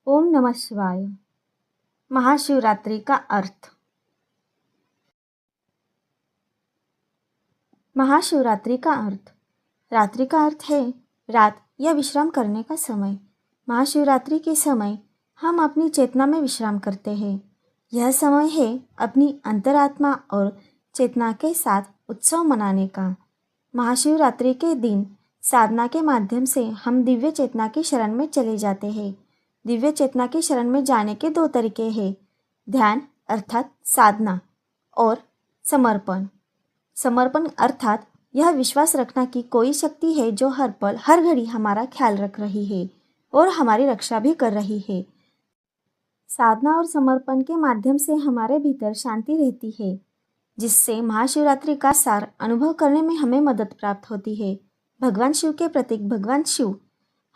ओम नमः शिवाय। महाशिवरात्रि का अर्थ। महाशिवरात्रि का अर्थ। रात्रि का अर्थ है रात या विश्राम करने का समय। महाशिवरात्रि के समय हम अपनी चेतना में विश्राम करते हैं। यह समय है अपनी अंतरात्मा और चेतना के साथ उत्सव मनाने का। महाशिवरात्रि के दिन साधना के माध्यम से हम दिव्य चेतना की शरण में चले जाते हैं। दिव्य चेतना की शरण में जाने के दो तरीके हैं, ध्यान अर्थात साधना और समर्पण। समर्पण अर्थात यह विश्वास रखना कि कोई शक्ति है जो हर पल हर घड़ी हमारा ख्याल रख रही है और हमारी रक्षा भी कर रही है। साधना और समर्पण के माध्यम से हमारे भीतर शांति रहती है, जिससे महाशिवरात्रि का सार अनुभव करने में हमें मदद प्राप्त होती है। भगवान शिव के प्रतीक भगवान शिव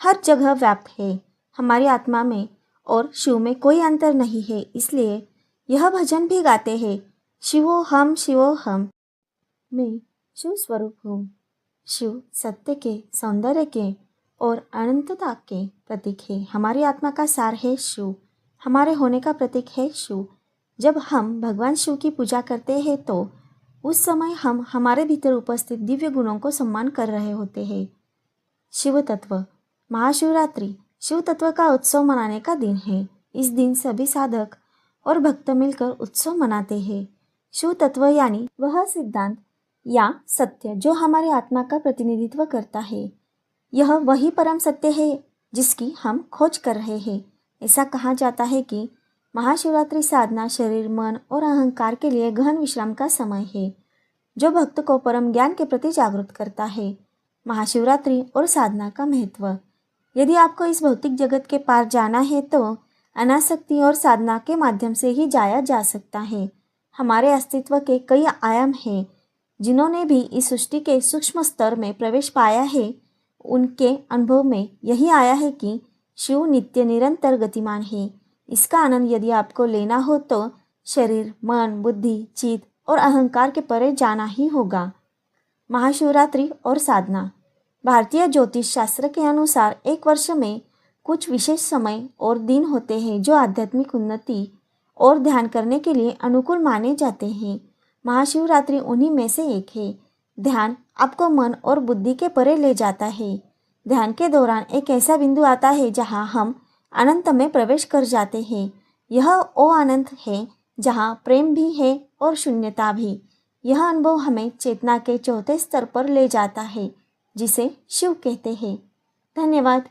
हर जगह व्याप्त है। हमारी आत्मा में और शिव में कोई अंतर नहीं है, इसलिए यह भजन भी गाते हैं, शिवो हम मैं शिव स्वरूप हूँ। शिव सत्य के, सौंदर्य के और अनंतता के प्रतीक है। हमारी आत्मा का सार है शिव, हमारे होने का प्रतीक है शिव। जब हम भगवान शिव की पूजा करते हैं तो उस समय हम हमारे भीतर उपस्थित दिव्य गुणों को सम्मान कर रहे होते हैं। शिव तत्व। महाशिवरात्रि शिव तत्व का उत्सव मनाने का दिन है। इस दिन सभी साधक और भक्त मिलकर उत्सव मनाते हैं। शिव तत्व यानी वह सिद्धांत या सत्य जो हमारी आत्मा का प्रतिनिधित्व करता है। यह वही परम सत्य है जिसकी हम खोज कर रहे हैं। ऐसा कहा जाता है कि महाशिवरात्रि साधना शरीर, मन और अहंकार के लिए गहन विश्राम का समय है, जो भक्त को परम ज्ञान के प्रति जागरूक करता है। महाशिवरात्रि और साधना का महत्व। यदि आपको इस भौतिक जगत के पार जाना है तो अनासक्ति और साधना के माध्यम से ही जाया जा सकता है। हमारे अस्तित्व के कई आयाम हैं। जिन्होंने भी इस सृष्टि के सूक्ष्म स्तर में प्रवेश पाया है, उनके अनुभव में यही आया है कि शिव नित्य निरंतर गतिमान है। इसका आनंद यदि आपको लेना हो तो शरीर, मन, बुद्धि, चित्त और अहंकार के परे जाना ही होगा। महाशिवरात्रि और साधना। भारतीय ज्योतिष शास्त्र के अनुसार एक वर्ष में कुछ विशेष समय और दिन होते हैं जो आध्यात्मिक उन्नति और ध्यान करने के लिए अनुकूल माने जाते हैं। महाशिवरात्रि उन्हीं में से एक है। ध्यान आपको मन और बुद्धि के परे ले जाता है। ध्यान के दौरान एक ऐसा बिंदु आता है जहां हम अनंत में प्रवेश कर जाते हैं। यह वो अनंत है जहां प्रेम भी है और शून्यता भी। यह अनुभव हमें चेतना के चौथे स्तर पर ले जाता है, जिसे शिव कहते हैं। धन्यवाद।